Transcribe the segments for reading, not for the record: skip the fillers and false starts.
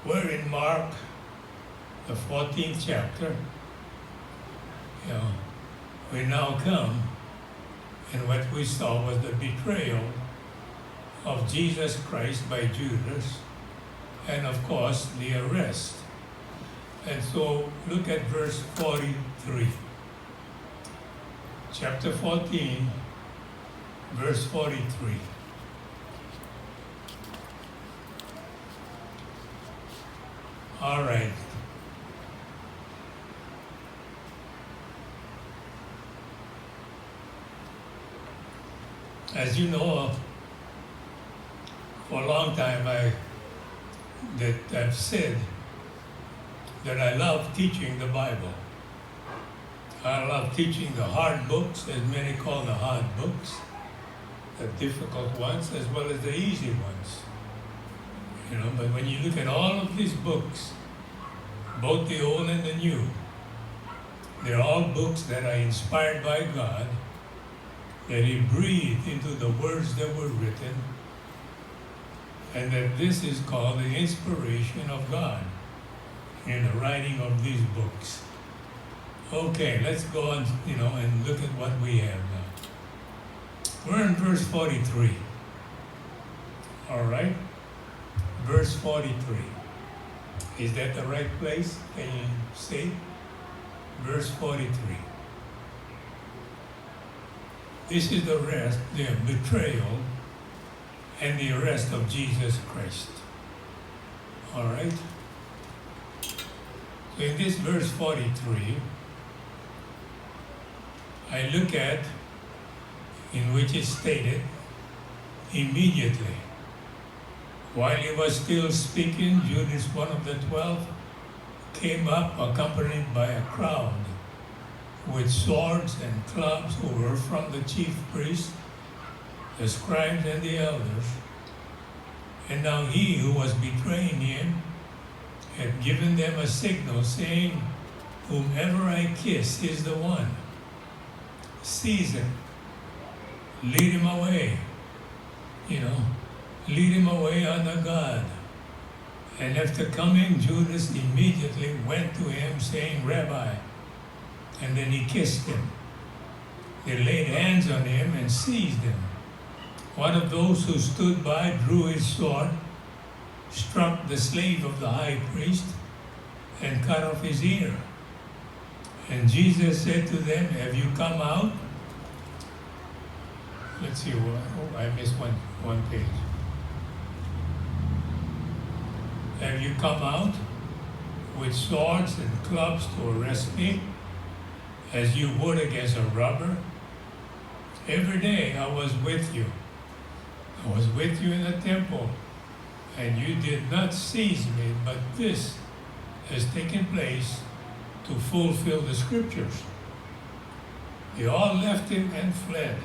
We're in Mark, the 14th chapter. We now come, and what we saw was the betrayal of Jesus Christ by Judas, and of course the arrest. And so look at verse 43. Chapter 14, verse 43. All right. As you know, for a long time I've said that I love teaching the Bible. I love teaching the hard books, as many call the hard books, the difficult ones, as well as the easy ones. But when you look at all of these books, both the Old and the New, they're all books that are inspired by God, that He breathed into the words that were written, and that this is called the inspiration of God in the writing of these books. Okay, let's go on, and look at what we have now. We're in verse 43. All right? Verse 43. Is that the right place? Can you see? Verse 43. This is the betrayal and the arrest of Jesus Christ. All right? So in this verse 43, I look at in which it stated, immediately. While he was still speaking, Judas, one of the 12, came up accompanied by a crowd with swords and clubs, who were from the chief priests, the scribes, and the elders. And now he who was betraying him had given them a signal, saying, "Whomever I kiss is the one. Seize him, lead him away." Lead him away under God. And after coming, Judas immediately went to him, saying, "Rabbi," and then he kissed him. They laid hands on him and seized him. One of those who stood by drew his sword, struck the slave of the high priest, and cut off his ear. And Jesus said to them, "Have you come out?" Let's see, I missed one page. "Have you come out with swords and clubs to arrest me, as you would against a robber? Every day I was with you. I was with you in the temple, and you did not seize me, but this has taken place to fulfill the scriptures." They all left him and fled.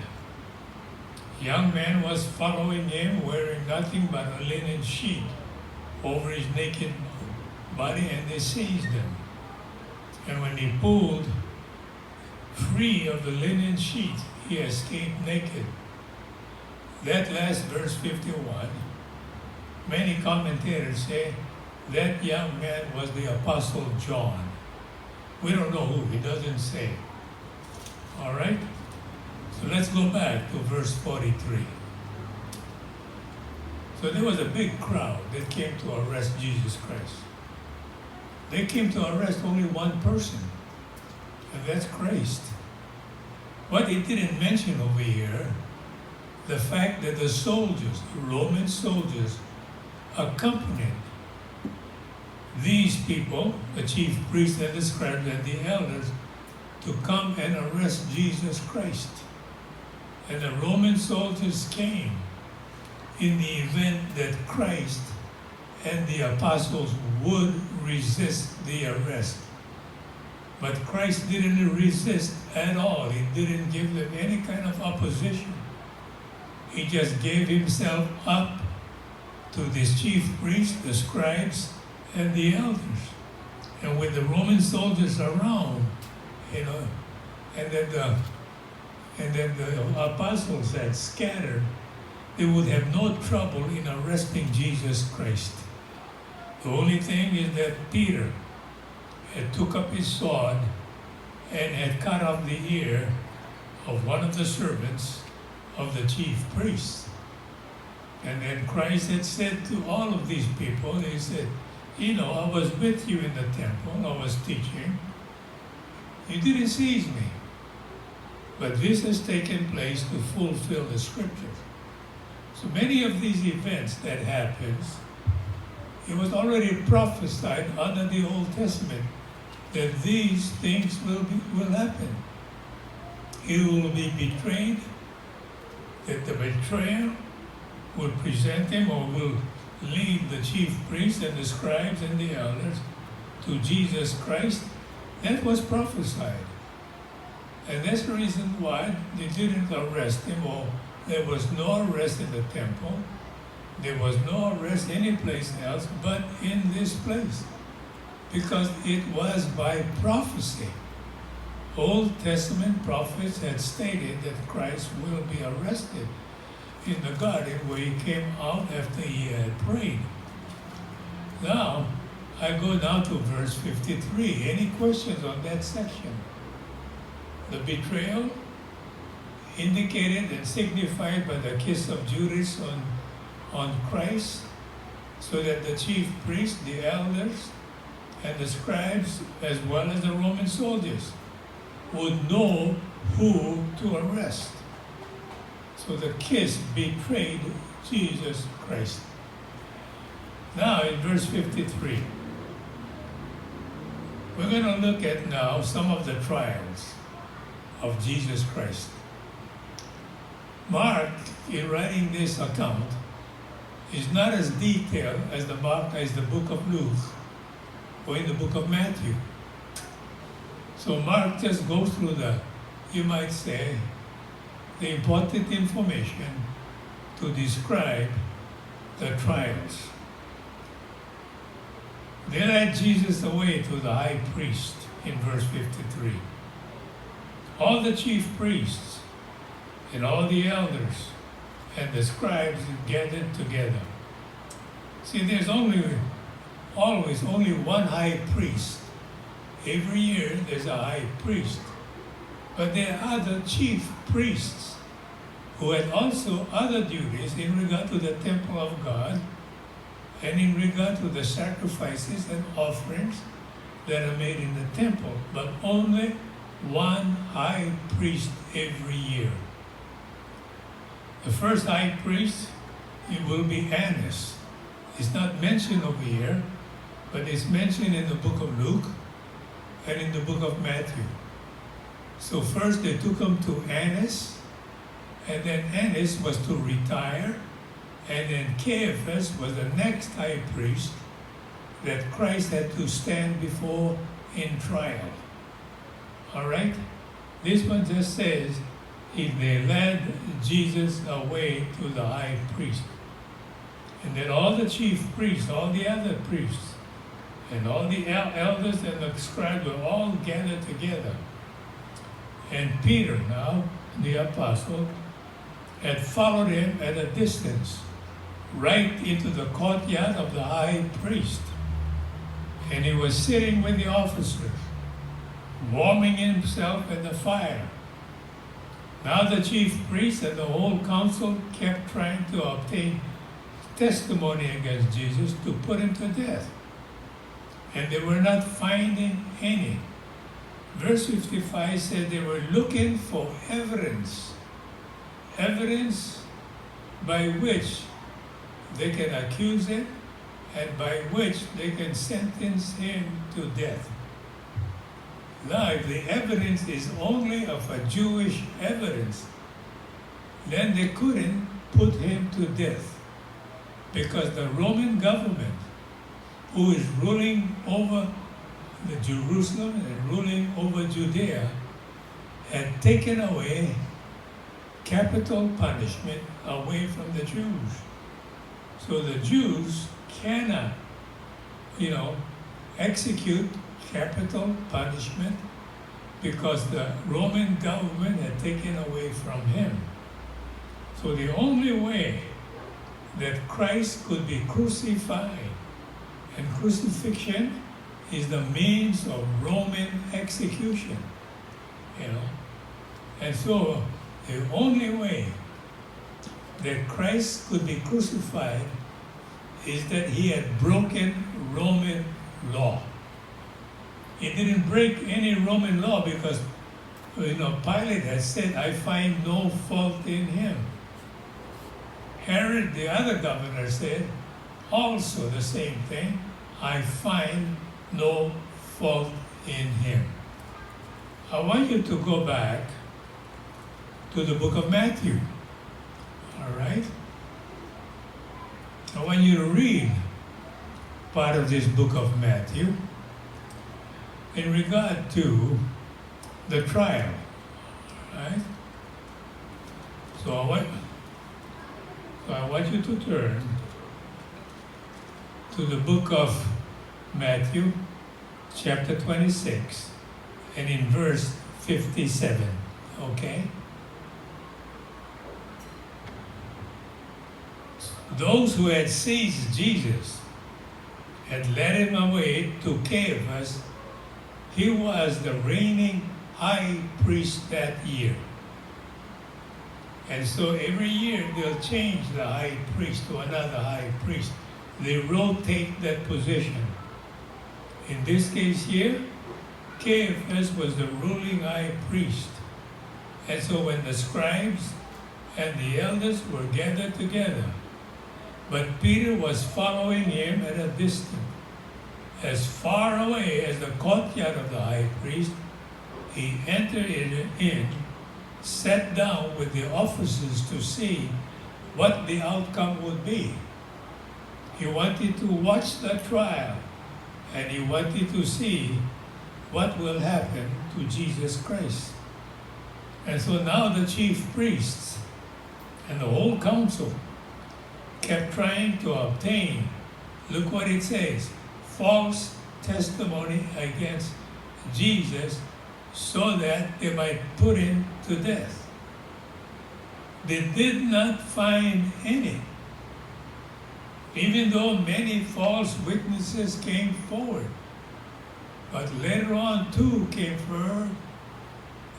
A young man was following him, wearing nothing but a linen sheet over his naked body, and they seized him. And when he pulled free of the linen sheet, he escaped naked. That last verse 51, many commentators say that young man was the Apostle John. We don't know who, he doesn't say. All right? So let's go back to verse 43. So there was a big crowd that came to arrest Jesus Christ. They came to arrest only one person, and that's Christ. What he didn't mention over here, the fact that the soldiers, the Roman soldiers, accompanied these people, the chief priests and the scribes and the elders, to come and arrest Jesus Christ. And the Roman soldiers came in the event that Christ and the apostles would resist the arrest. But Christ didn't resist at all. He didn't give them any kind of opposition. He just gave himself up to these chief priests, the scribes, and the elders. And with the Roman soldiers around, and then the apostles had scattered, they would have no trouble in arresting Jesus Christ. The only thing is that Peter had took up his sword and had cut off the ear of one of the servants of the chief priest. And then Christ had said to all of these people, he said, I was with you in the temple, I was teaching. You didn't seize me. But this has taken place to fulfill the scriptures. So many of these events that happens, it was already prophesied under the Old Testament that these things will happen. He will be betrayed, that the betrayer will present him or will lead the chief priests and the scribes and the elders to Jesus Christ. That was prophesied. And that's the reason why they didn't arrest him, or there was no arrest in the temple. There was no arrest anyplace else but in this place. Because it was by prophecy. Old Testament prophets had stated that Christ will be arrested in the garden where he came out after he had prayed. Now, I go down to verse 53. Any questions on that section? The betrayal indicated and signified by the kiss of Judas on Christ, so that the chief priests, the elders, and the scribes, as well as the Roman soldiers, would know who to arrest. So the kiss betrayed Jesus Christ. Now in verse 53, we're going to look at now some of the trials of Jesus Christ. Mark, in writing this account, is not as detailed as the book of Luke or in the book of Matthew. So Mark just goes through you might say, the important information to describe the trials. They led Jesus away to the high priest in verse 53. All the chief priests and all the elders and the scribes gathered together. See, there's always only one high priest. Every year there's a high priest. But there are other chief priests who had also other duties in regard to the temple of God and in regard to the sacrifices and offerings that are made in the temple, but only one high priest every year. The first high priest, it will be Annas. It's not mentioned over here, but it's mentioned in the book of Luke and in the book of Matthew. So first they took him to Annas, and then Annas was to retire, and then Caiaphas was the next high priest that Christ had to stand before in trial. All right? This one just says, if they led Jesus away to the high priest. And then all the chief priests, all the other priests, and all the elders and the scribes were all gathered together. And Peter, now the apostle, had followed him at a distance, right into the courtyard of the high priest. And he was sitting with the officers, warming himself at the fire. Now the chief priest and the whole council kept trying to obtain testimony against Jesus to put him to death. And they were not finding any. Verse 55 said they were looking for evidence by which they can accuse him and by which they can sentence him to death. Now, if the evidence is only of a Jewish evidence, then they couldn't put him to death, because the Roman government, who is ruling over the Jerusalem and ruling over Judea, had taken away capital punishment away from the Jews. So the Jews cannot, execute capital punishment because the Roman government had taken away from him. So the only way that Christ could be crucified And crucifixion is the means of Roman execution, you know. And so the only way that Christ could be crucified is that he had broken Roman law. He didn't break any Roman law because, Pilate had said, I find no fault in him. Herod, the other governor, said also the same thing. I find no fault in him. I want you to go back to the book of Matthew. All right? I want you to read part of this book of Matthew in regard to the trial. All right? So I want you to turn to the book of Matthew, chapter 26, and in verse 57, okay? Those who had seized Jesus had led him away to Caiaphas. He was the reigning high priest that year. And so every year they'll change the high priest to another high priest. They rotate that position. In this case here, Caiaphas was the ruling high priest. And so when the scribes and the elders were gathered together, but Peter was following him at a distance. As far away as the courtyard of the high priest, he entered in, sat down with the officers to see what the outcome would be. He wanted to watch the trial, and he wanted to see what will happen to Jesus Christ. And so now the chief priests and the whole council kept trying to obtain, look what it says, false testimony against Jesus so that they might put him to death. They did not find any, even though many false witnesses came forward. But later on, two came forward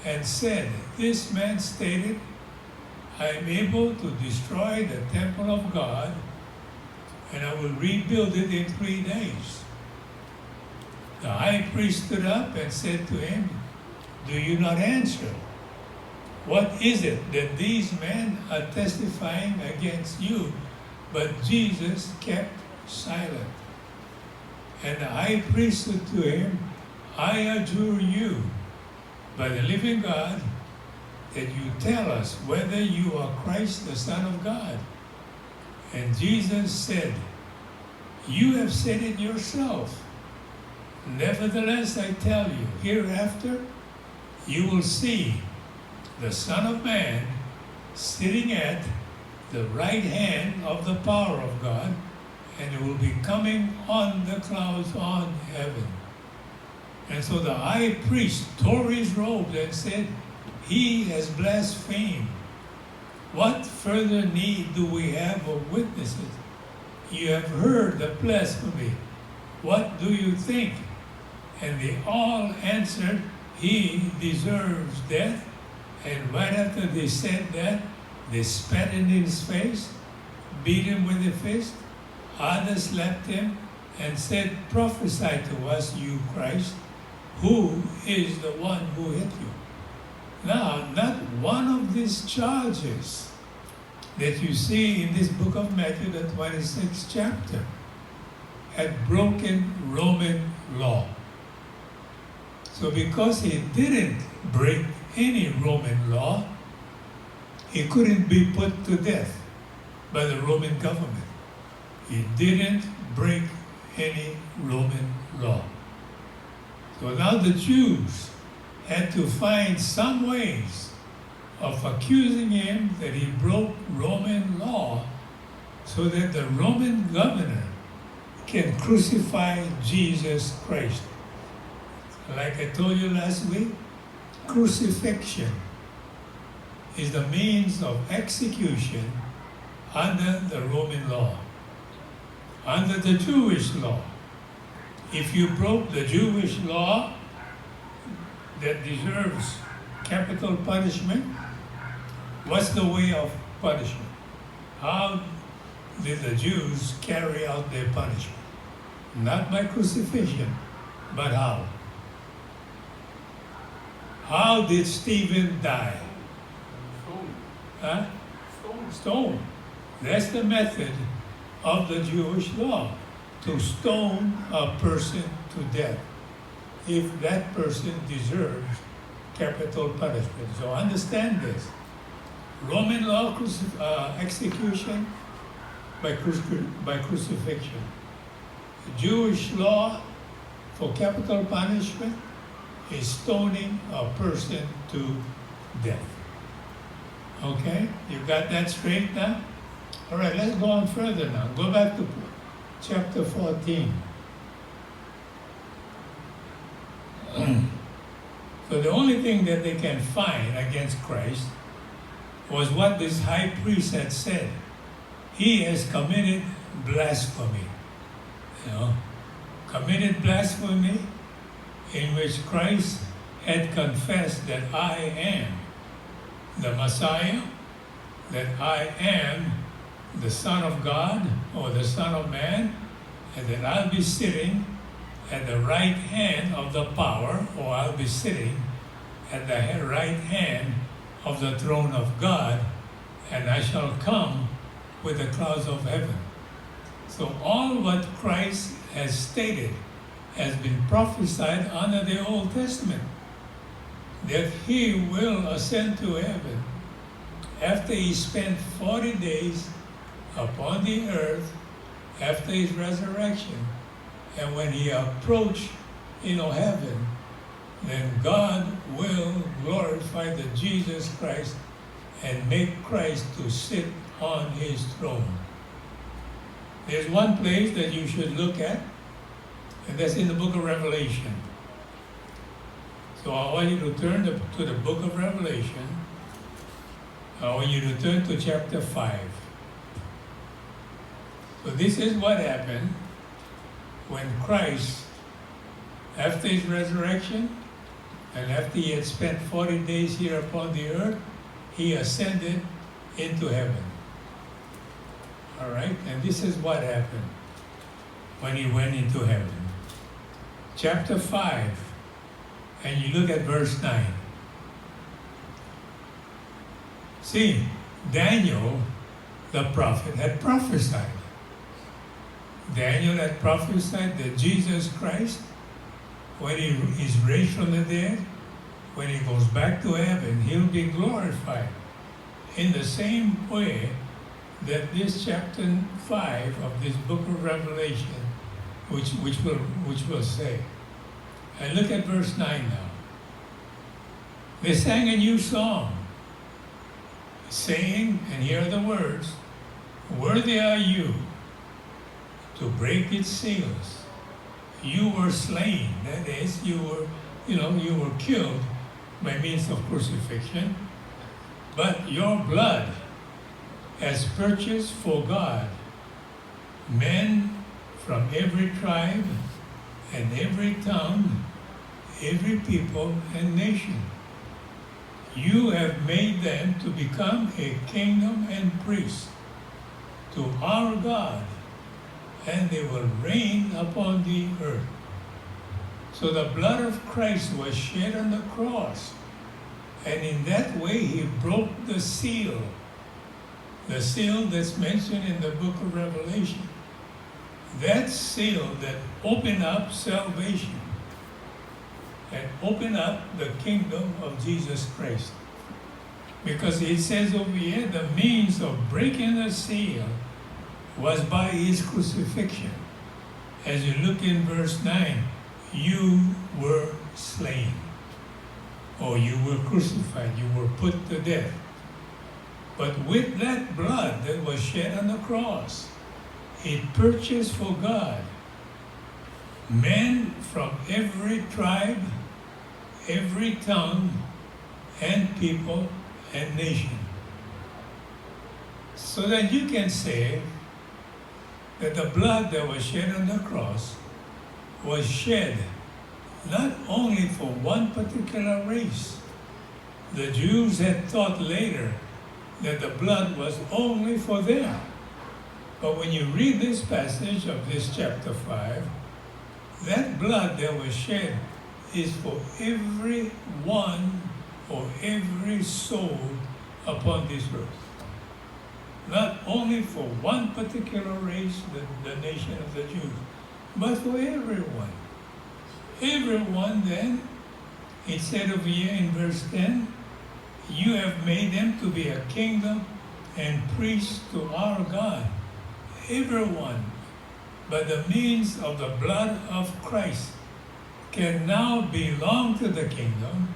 and said, this man stated, I am able to destroy the temple of God, and I will rebuild it in 3 days. The high priest stood up and said to him, do you not answer? What is it that these men are testifying against you? But Jesus kept silent. And the high priest said to him, I adjure you by the living God that you tell us whether you are Christ, the Son of God. And Jesus said, you have said it yourself. Nevertheless, I tell you, hereafter you will see the Son of Man sitting at the right hand of the power of God, and he will be coming on the clouds on heaven. And so the high priest tore his robes and said, he has blasphemed. What further need do we have of witnesses? You have heard the blasphemy. What do you think? And they all answered, he deserves death. And right after they said that, they spat in his face, beat him with a fist. Others slapped him and said, prophesy to us, you Christ. Who is the one who hit you? Now, not one of these charges that you see in this book of Matthew, the 26th chapter, had broken Roman law. So because he didn't break any Roman law, he couldn't be put to death by the Roman government. He didn't break any Roman law. So now the Jews had to find some ways of accusing him that he broke Roman law so that the Roman governor can crucify Jesus Christ. Like I told you last week, crucifixion is the means of execution under the Roman law. Under the Jewish law, if you broke the Jewish law that deserves capital punishment, what's the way of punishment? How did the Jews carry out their punishment? Not by crucifixion, but how? How did Stephen die? Stone. Huh? Stone. Stone. That's the method of the Jewish law, to stone a person to death if that person deserves capital punishment. So understand this. Roman law execution by crucifixion. Jewish law for capital punishment is stoning a person to death. Okay? You got that straight now? All right, let's go on further now. Go back to chapter 14. So the only thing that they can find against Christ was what this high priest had said. He has committed blasphemy. You know, committed blasphemy in which Christ had confessed that I am the Messiah, that I am the Son of God or the Son of Man, and that I'll be sitting at the right hand of the power, or I'll be sitting at the right hand of the throne of God, and I shall come with the clouds of heaven. So all what Christ has stated has been prophesied under the Old Testament, that he will ascend to heaven after he spent 40 days upon the earth after his resurrection. And when he approached, heaven, then God will glorify the Jesus Christ and make Christ to sit on his throne. There's one place that you should look at, and that's in the book of Revelation. So I want you to turn to the book of Revelation. I want you to turn to chapter 5. So this is what happened when Christ, after his resurrection, and after he had spent 40 days here upon the earth, he ascended into heaven. All right? And this is what happened when he went into heaven. Chapter 5, and you look at verse 9. See, Daniel, the prophet, had prophesied. Daniel had prophesied that Jesus Christ, when he is raised from the dead, when he goes back to heaven, he'll be glorified in the same way that this chapter 5 of this book of Revelation, which will say. And look at verse 9 now. They sang a new song, saying, and here are the words, "Worthy are you to break its seals. You were slain." That is, you were killed by means of crucifixion, but your blood has purchased for God men from every tribe and every tongue, every people and nation. You have made them to become a kingdom and priests to our God, and they will reign upon the earth. So the blood of Christ was shed on the cross, and in that way he broke the seal that's mentioned in the book of Revelation. That seal that opened up salvation and opened up the kingdom of Jesus Christ. Because it says over here, the means of breaking the seal was by his crucifixion. As you look in verse 9, you were slain, or you were crucified, you were put to death. But with that blood that was shed on the cross, it purchased for God men from every tribe, every tongue, and people and nation. So that you can say that the blood that was shed on the cross was shed not only for one particular race. The Jews had thought later that the blood was only for them. But when you read this passage of this chapter 5, that blood that was shed is for every one or every soul upon this earth. Not only for one particular race, the nation of the Jews, but for everyone. Everyone then, it said over here in verse 10, you have made them to be a kingdom and priests to our God. Everyone, by the means of the blood of Christ, can now belong to the kingdom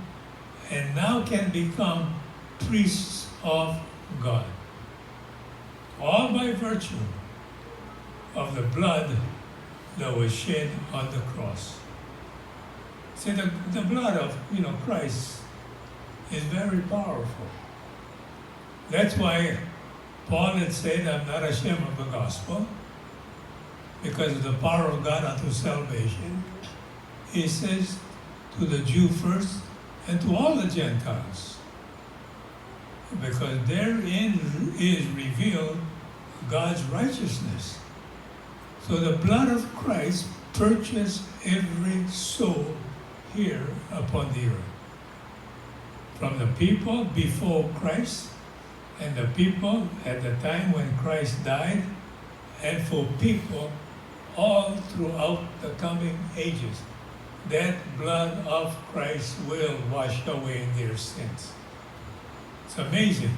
and now can become priests of God. All by virtue of the blood that was shed on the cross. See, the blood of Christ is very powerful. That's why Paul had said, I'm not ashamed of the gospel, because of the power of God unto salvation. He says to the Jew first and to all the Gentiles, because therein is revealed God's righteousness. So the blood of Christ purchased every soul here upon the earth. From the people before Christ and the people at the time when Christ died, and for people all throughout the coming ages. That blood of Christ will wash away their sins. It's amazing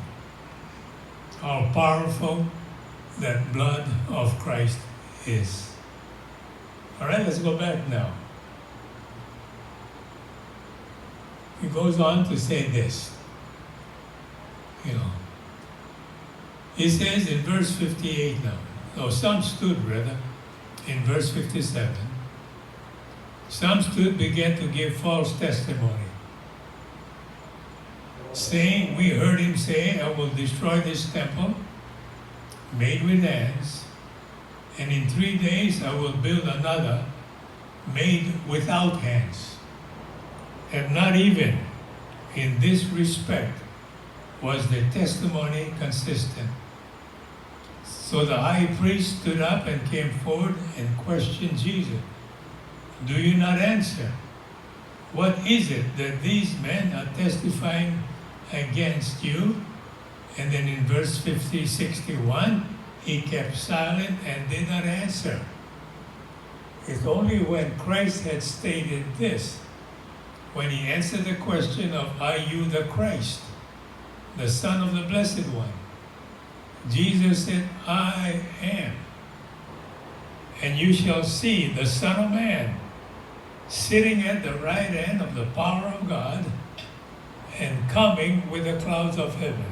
how powerful that blood of Christ is. All right, let's go back now. He goes on to say this. He says in verse 58 now, some stood rather, in verse 57, some stood began to give false testimony, saying, we heard him say, I will destroy this temple made with hands, and in 3 days I will build another made without hands. And not even in this respect was the testimony consistent. So the high priest stood up and came forward and questioned Jesus. Do you not answer? What is it that these men are testifying against you? And then in verse 61, he kept silent and did not answer. It's only when Christ had stated this, when he answered the question of, are you the Christ, the Son of the Blessed One? Jesus said, I am. And you shall see the Son of Man sitting at the right hand of the power of God and coming with the clouds of heaven.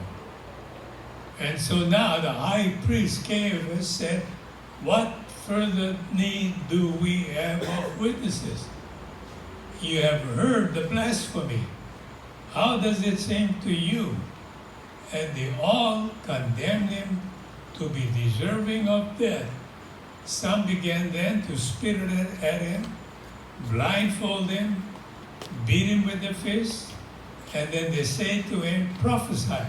And so now the high priest Caiaphas said, what further need do we have of witnesses? You have heard the blasphemy. How does it seem to you? And they all condemned him to be deserving of death. Some began then to spit at him, blindfold him, beat him with the fist, and then they said to him, prophesy.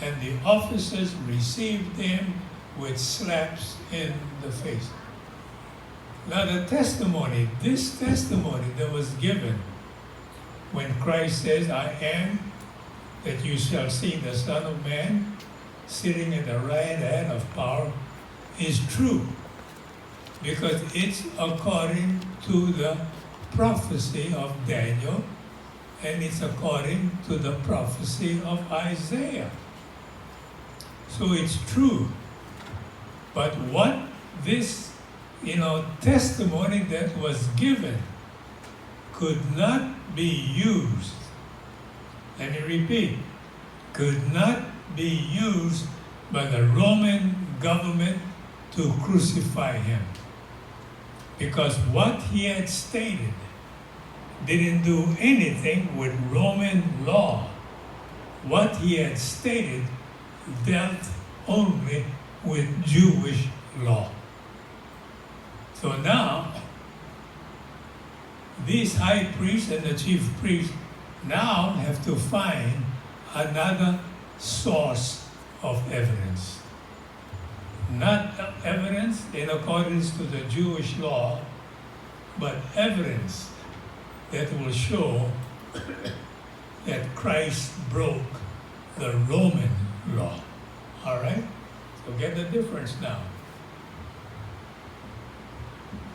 And the officers received him with slaps in the face. Now the testimony, this testimony that was given when Christ says, I am, that you shall see the Son of Man sitting at the right hand of power, is true. Because it's according to the prophecy of Daniel, and it's according to the prophecy of Isaiah. So it's true. But what this, testimony that was given could not be used, let me repeat, could not be used by the Roman government to crucify him. Because what he had stated didn't do anything with Roman law. What he had stated dealt only with Jewish law. So now, these high priests and the chief priests now have to find another source of evidence. Not evidence in accordance to the Jewish law, but evidence that will show that Christ broke the Roman law. All right? So get the difference now.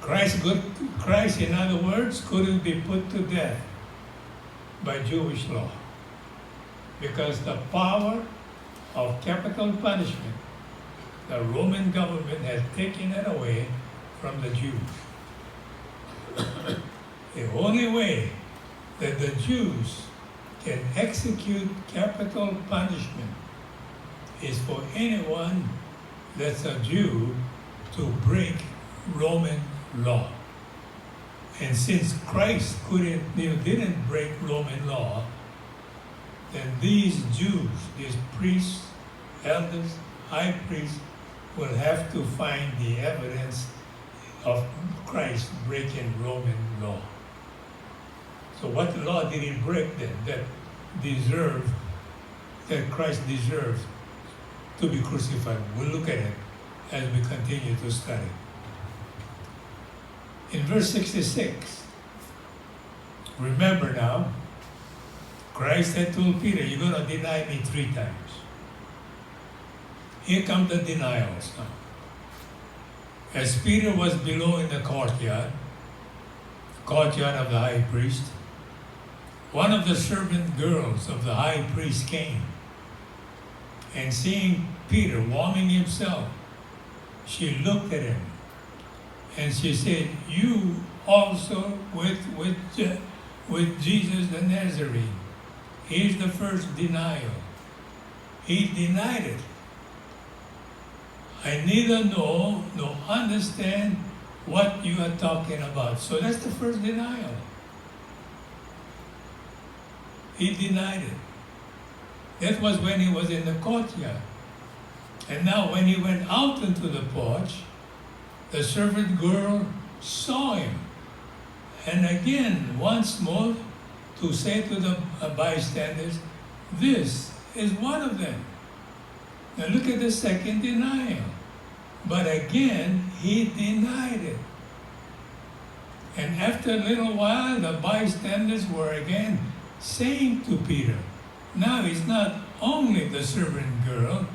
Christ, in other words, couldn't be put to death by Jewish law because the power of capital punishment, the Roman government had taken it away from the Jews. The only way that the Jews can execute capital punishment is for anyone that's a Jew to break Roman law. And since Christ didn't break Roman law, then these Jews, these priests, elders, high priests, will have to find the evidence of Christ breaking Roman law. So what law did he break then that Christ deserved to be crucified? We'll look at it as we continue to study. In verse 66, remember now, Christ had told Peter, you're going to deny me 3 times. Here come the denials now. As Peter was below in the courtyard of the high priest, one of the servant girls of the high priest came, and seeing Peter warming himself, she looked at him, and she said, you also with Jesus the Nazarene. Here's the first denial. He denied it. I neither know nor understand what you are talking about. So that's the first denial. He denied it. That was when he was in the courtyard. And now when he went out into the porch, the servant girl saw him. And again, once more, to say to the bystanders, this is one of them. Now look at the second denial. But again, he denied it. And after a little while, the bystanders were again saying to Peter, now it's not only the servant girl,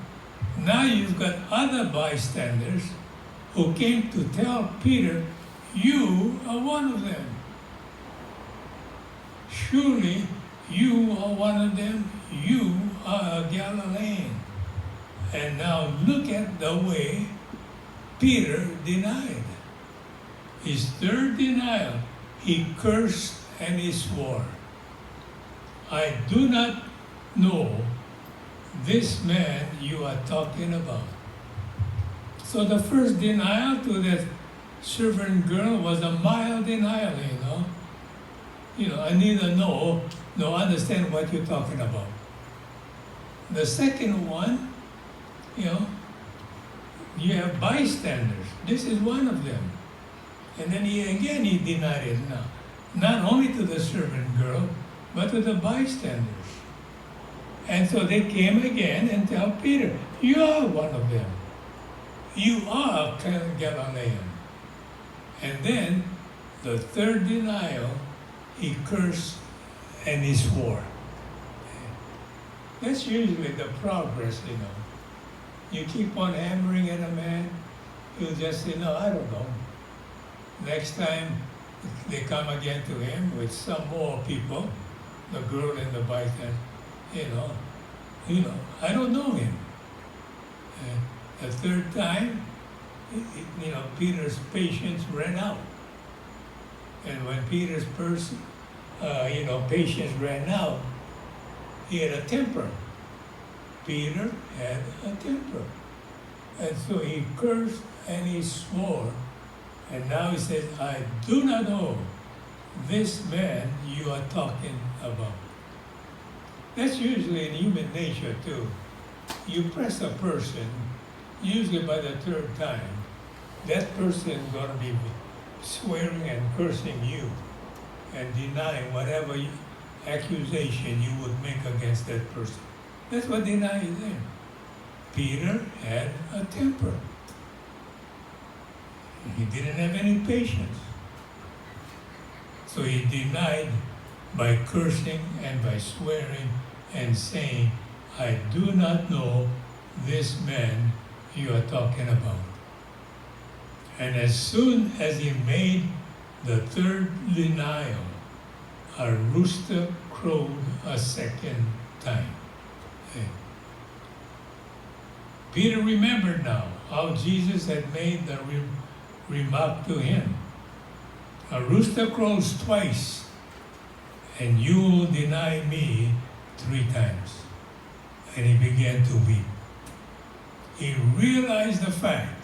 now you've got other bystanders who came to tell Peter, you are one of them. Surely you are one of them, you are a Galilean. And now look at the way Peter denied. His third denial, he cursed and he swore. I do not know this man you are talking about. So the first denial to that servant girl was a mild denial, I neither know nor understand what you're talking about. The second one, you have bystanders. This is one of them. And then he denied it now. Not only to the servant girl, but to the bystanders. And so they came again and tell Peter, you are one of them. You are a Galilean. And then the third denial, he cursed and he swore. That's usually the progress, You keep on hammering at a man, he'll just say, no, I don't know. Next time they come again to him with some more people, the girl and the bystander, I don't know him. The third time, Peter's patience ran out. And when Peter's patience ran out, he had a temper. Peter had a temper. And so he cursed and he swore. And now he says, I do not know this man you are talking about. That's usually in human nature too. You press a person, usually by the third time, that person is going to be swearing and cursing you. and deny whatever accusation you would make against that person. That's what deny is there. Peter had a temper. He didn't have any patience. So he denied by cursing and by swearing and saying, I do not know this man you are talking about. And as soon as he made the third denial, a rooster crowed a second time. Hey. Peter remembered now how Jesus had made the remark to him. A rooster crows twice, and you will deny me 3 times. And he began to weep. He realized the fact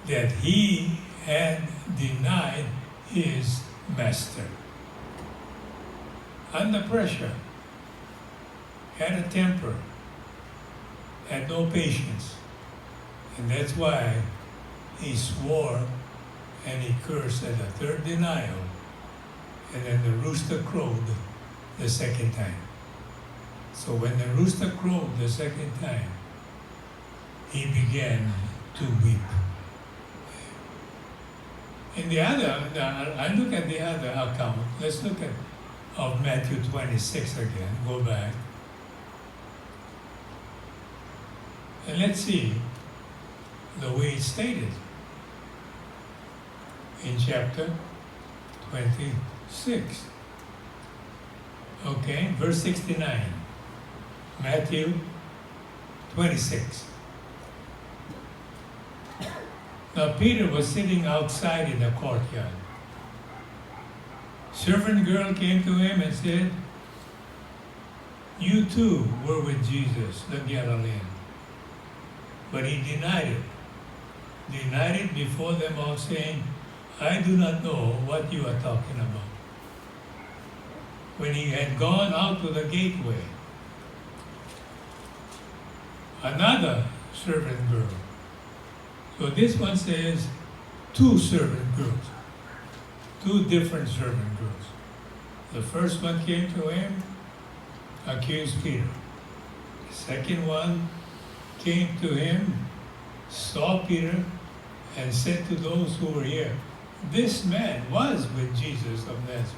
that he had denied his master. Under pressure, had a temper, had no patience. And that's why he swore and he cursed at the third denial, and then the rooster crowed the second time. So when the rooster crowed the second time, he began to weep. In the other, I look at the other account. Let's look at of Matthew 26 again. Go back. And let's see the way it's stated in chapter 26. Okay, verse 69. Matthew 26. Now Peter was sitting outside in the courtyard. Servant girl came to him and said, you too were with Jesus, the Galilean. But he denied it. Denied it before them all, saying, I do not know what you are talking about. When he had gone out to the gateway, another servant girl. So this one says 2 servant girls, 2 different servant girls. The first one came to him, accused Peter. The second one came to him, saw Peter, and said to those who were here, this man was with Jesus of Nazareth.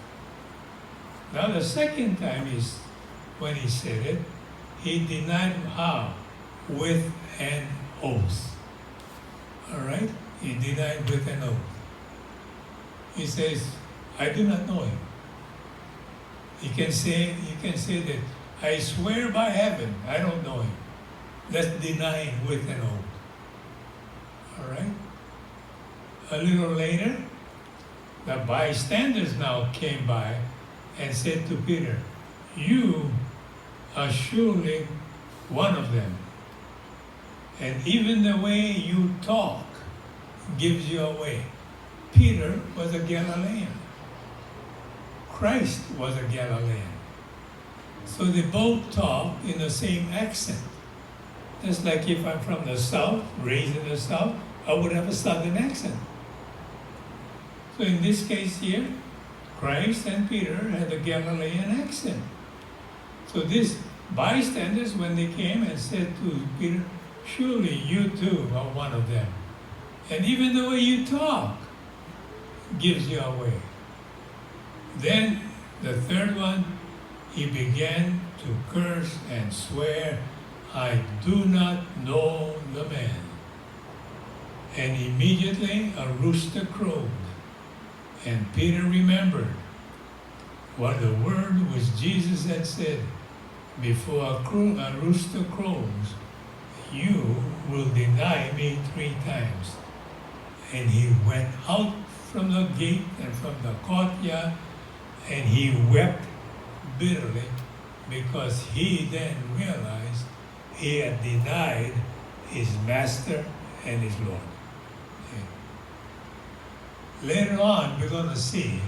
Now the second time when he said it, he denied him how? With an oath. All right? He denied with an oath. He says, I do not know him. He can say that, I swear by heaven, I don't know him. That's denying with an oath. All right? A little later, the bystanders now came by and said to Peter, you are surely one of them. And even the way you talk gives you away. Peter was a Galilean. Christ was a Galilean. So they both talk in the same accent. Just like if I'm from the South, raised in the South, I would have a Southern accent. So in this case here, Christ and Peter had a Galilean accent. So these bystanders, when they came and said to Peter, surely you too are one of them. And even the way you talk gives you away. Then the third one, he began to curse and swear, I do not know the man. And immediately a rooster crowed. And Peter remembered what the word which Jesus had said, before a rooster crows, you will deny me 3 times. And he went out from the gate and from the courtyard, and he wept bitterly, because he then realized he had denied his master and his Lord. Later on, we're going to see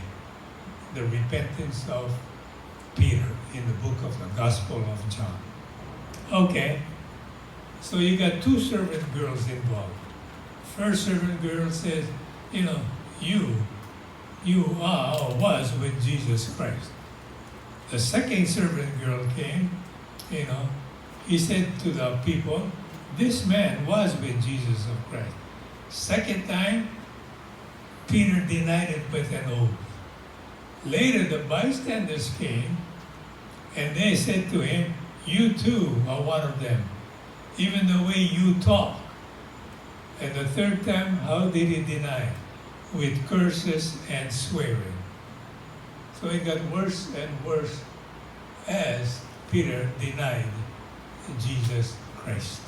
the repentance of Peter in the book of the Gospel of John. Okay, so you got 2 servant girls involved. First servant girl says, you you are or was with Jesus Christ. The second servant girl came, he said to the people, this man was with Jesus of Christ. Second time, Peter denied it with an oath. Later, the bystanders came, and they said to him, you too are one of them, even the way you talk. And the third time, how did he deny? With curses and swearing. So it got worse and worse as Peter denied Jesus Christ.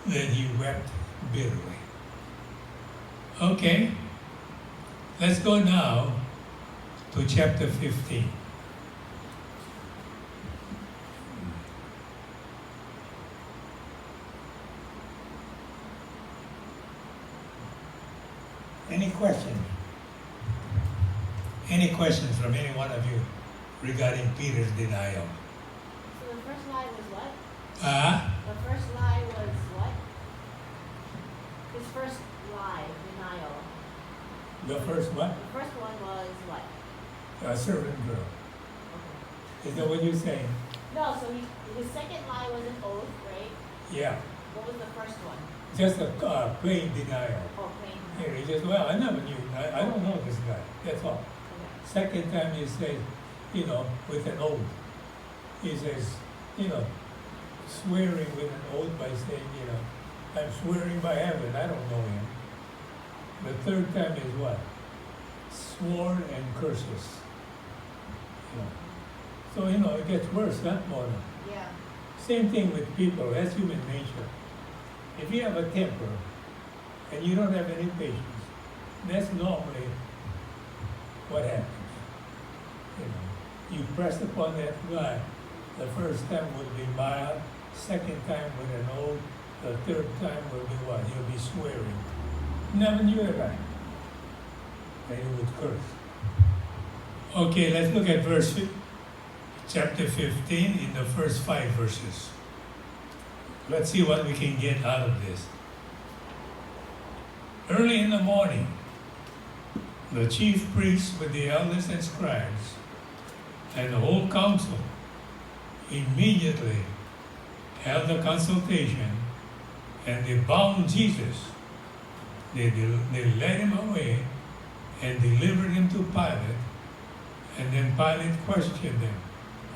Then he wept bitterly. Okay, let's go now to chapter 15. Any questions? Any questions from any one of you regarding Peter's denial? So the first lie was what? Ah? The first lie was what? His first lie, denial. The first what? The first one was what? A servant girl. Okay. Is that what you're saying? No, so his second lie was an oath, right? Yeah. What was the first one? Just a plain denial. Oh, plain. Here, he says, well, I never knew. I don't know this guy. That's all. Okay. Second time he says, with an oath. He says, swearing with an oath by saying, I'm swearing by heaven, I don't know him. The third time is what? Swore and curses. So, it gets worse, not more. Yeah. Same thing with people, that's human nature. If you have a temper and you don't have any patience, that's normally what happens. You press upon that guy. The first time will be mild, second time with an oath, the third time will be what? He'll be swearing. Never knew a guy. And he would curse. Okay, let's look at chapter 15 in the first 5 verses. Let's see what we can get out of this. Early in the morning, the chief priests with the elders and scribes and the whole council immediately held a consultation, and they bound Jesus. They led him away and delivered him to Pilate, and then Pilate questioned them,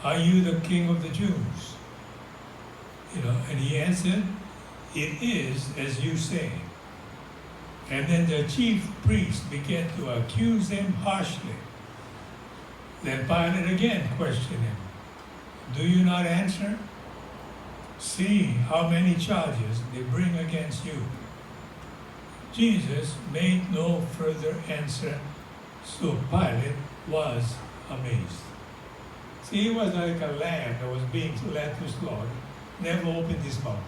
are you the king of the Jews? And he answered, it is as you say. And then the chief priest began to accuse him harshly. Then Pilate again questioned him, do you not answer? See how many charges they bring against you. Jesus made no further answer, so Pilate was amazed. See, he was like a lamb that was being led to slaughter, never opened his mouth.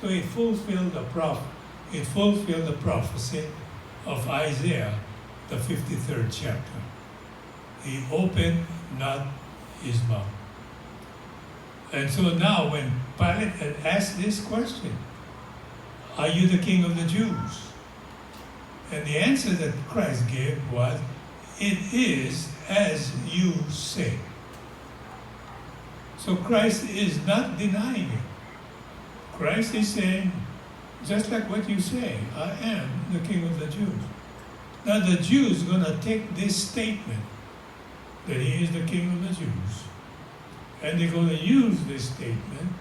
So it fulfilled the prophecy of Isaiah, the 53rd chapter. He opened not his mouth. And so now when Pilate had asked this question, are you the king of the Jews? And the answer that Christ gave was, it is as you say. So Christ is not denying it. Christ is saying, just like what you say, I am the king of the Jews. Now the Jews are going to take this statement that he is the king of the Jews, and they're going to use this statement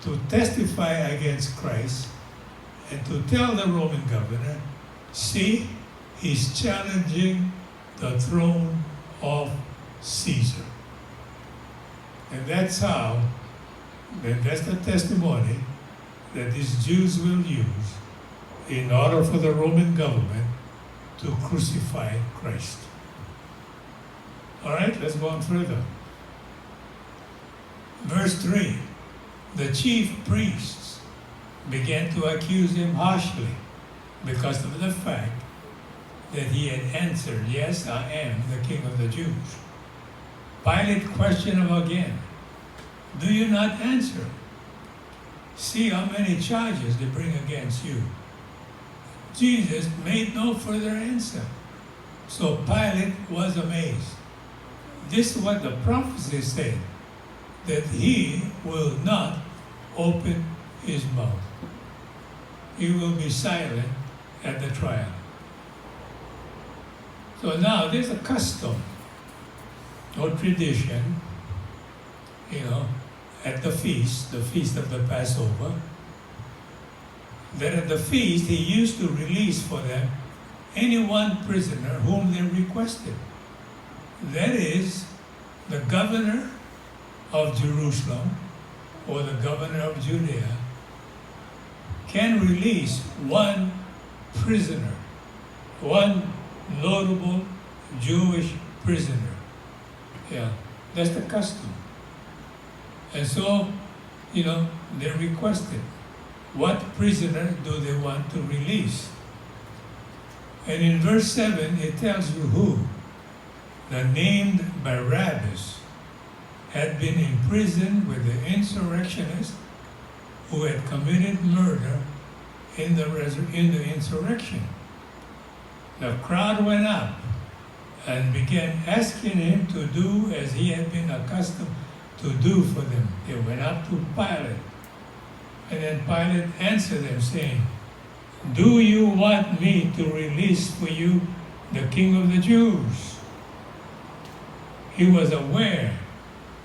to testify against Christ and to tell the Roman governor, see, he's challenging the throne of Caesar. And that's the testimony that these Jews will use in order for the Roman government to crucify Christ. All right, let's go on further. Verse 3, the chief priests began to accuse him harshly because of the fact that he had answered, yes, I am the king of the Jews. Pilate questioned him again, do you not answer? See how many charges they bring against you. Jesus made no further answer. So Pilate was amazed. This is what the prophecy said, that he will not open his mouth. He will be silent at the trial. So now there's a custom or tradition, at the feast of the Passover, that at the feast he used to release for them any one prisoner whom they requested. That is, the governor of Jerusalem or the governor of Judea can release one prisoner, one notable Jewish prisoner. Yeah, that's the custom. And so, they requested, what prisoner do they want to release? And in verse 7, it tells you who. The named Barabbas had been imprisoned with the insurrectionists who had committed murder in the insurrection. The crowd went up and began asking him to do as he had been accustomed to do for them. They went up to Pilate. And then Pilate answered them, saying, "Do you want me to release for you the King of the Jews?" He was aware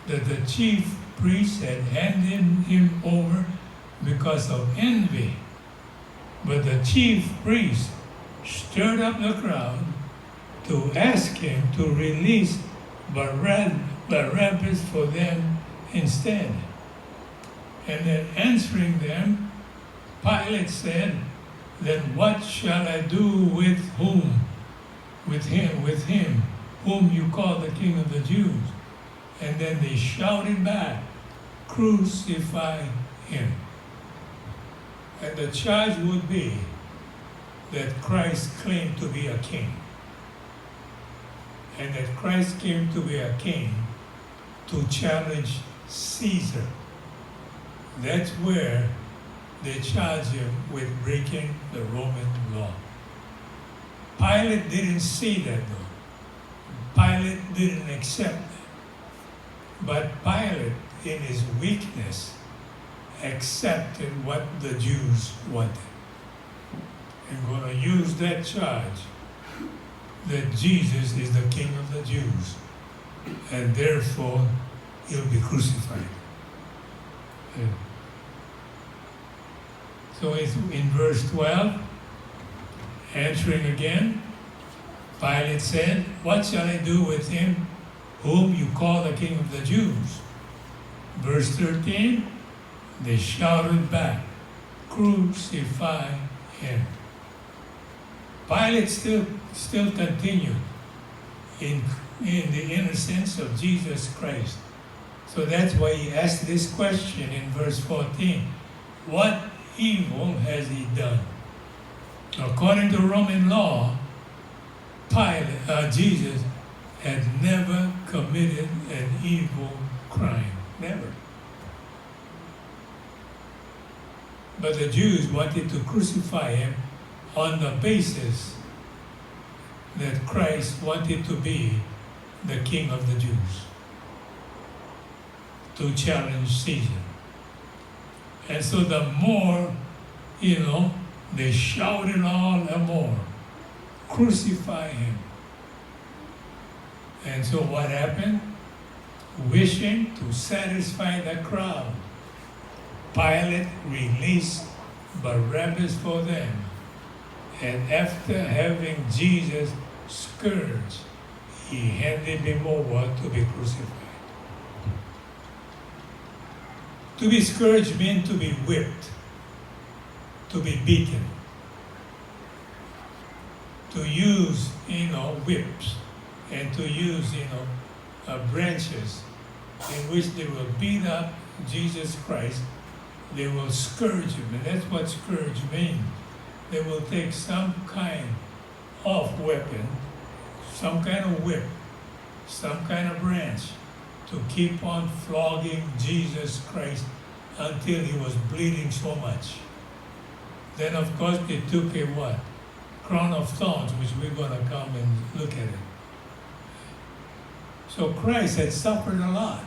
that the chief priests had handed him over because of envy. But the chief priest stirred up the crowd to ask him to release Barabbas for them instead. And then answering them, Pilate said, "Then what shall I do with whom? With him, whom you call the King of the Jews?" And then they shouted back, "Crucify him." And the charge would be that Christ claimed to be a king. And that Christ came to be a king to challenge Caesar. That's where they charge him with breaking the Roman law. Pilate didn't see that though. Pilate didn't accept that. But Pilate, in his weakness, accepted what the Jews wanted. And going to use that charge that Jesus is the King of the Jews, and therefore he'll be crucified. Yeah. So it's in verse 12, answering again, Pilate said, "What shall I do with him whom you call the King of the Jews?" Verse 13, they shouted back, "Crucify him." Pilate still continued in the innocence of Jesus Christ. So that's why he asked this question in verse 14. What evil has he done? According to Roman law, Jesus had never committed an evil crime. Never. But the Jews wanted to crucify him on the basis that Christ wanted to be the King of the Jews, to challenge Caesar. And so the more, they shouted all the more, "Crucify him." And so what happened? Wishing to satisfy the crowd, Pilate released Barabbas for them. And after having Jesus scourged, he handed him over to be crucified. To be scourged means to be whipped, to be beaten, to use, whips, and to use, branches in which they will beat up Jesus Christ. They will scourge him, and that's what scourge means. They will take some kind of weapon, some kind of whip, some kind of branch, to keep on flogging Jesus Christ until he was bleeding so much. Then of course they took a what? crown of thorns, which we're going to come and look at it. So Christ had suffered a lot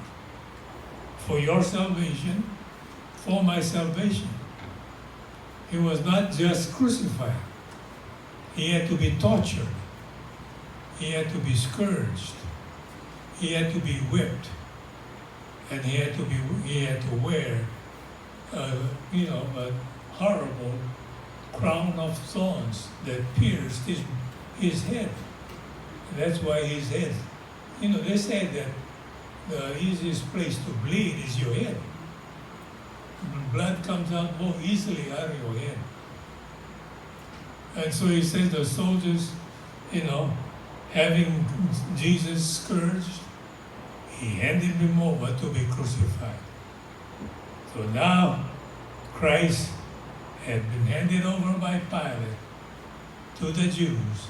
for your salvation, for my salvation. He was not just crucified. He had to be tortured. He had to be scourged. He had to be whipped. And he had to wear a horrible crown of thorns that pierced his head. And that's why his head, they said that the easiest place to bleed is your head. Blood comes out more easily out of your head. And so he said the soldiers, having Jesus scourged, he handed him over to be crucified. So now Christ had been handed over by Pilate to the Jews,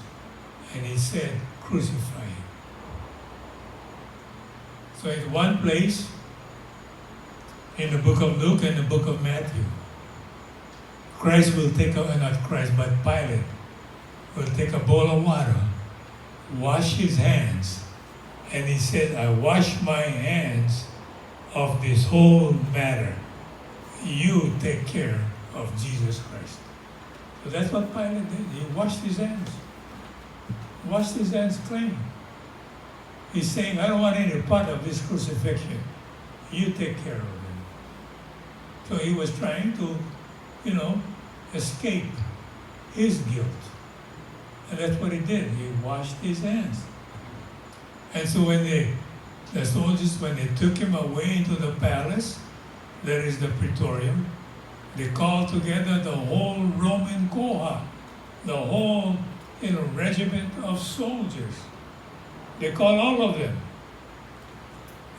and he said, crucify him. So in one place, in the book of Luke and the book of Matthew, Christ will take not Christ, but Pilate will take a bowl of water, wash his hands, and he said, I wash my hands of this whole matter. You take care of Jesus Christ. So that's what Pilate did. He washed his hands. Washed his hands clean. He's saying, I don't want any part of this crucifixion. You take care of him. So he was trying to, escape his guilt. And that's what he did. He washed his hands. And so when the soldiers, when they took him away into the palace, there is the praetorium, they called together the whole Roman cohort, the whole regiment of soldiers. They called all of them.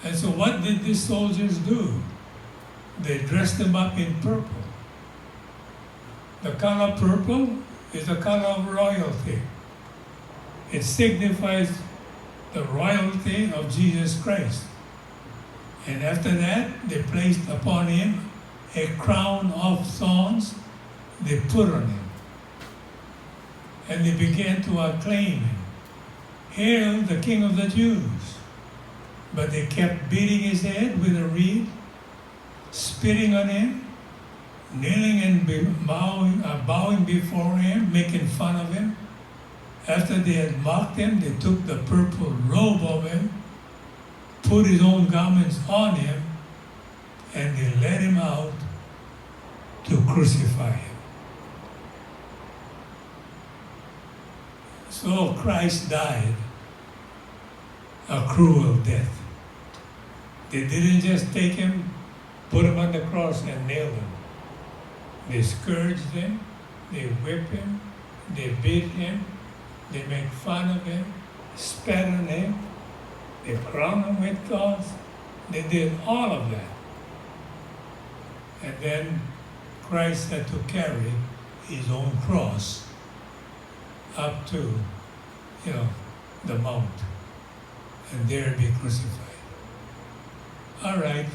And so what did these soldiers do? They dressed him up in purple. The color purple is the color of royalty. It signifies the royalty of Jesus Christ. And after that, they placed upon him a crown of thorns they put on him. And they began to acclaim him. Hail the King of the Jews. But they kept beating his head with a reed, spitting on him, kneeling and bowing before him, making fun of him. After they had mocked him, they took the purple robe of him, put his own garments on him, and they led him out to crucify him. So Christ died a cruel death. They didn't just take him, put him on the cross and nail him. They scourged him, they whipped him, they beat him, they made fun of him, spat on him, they crowned him with thorns. They did all of that. And then Christ had to carry his own cross up to, the mount, and there be crucified. All right.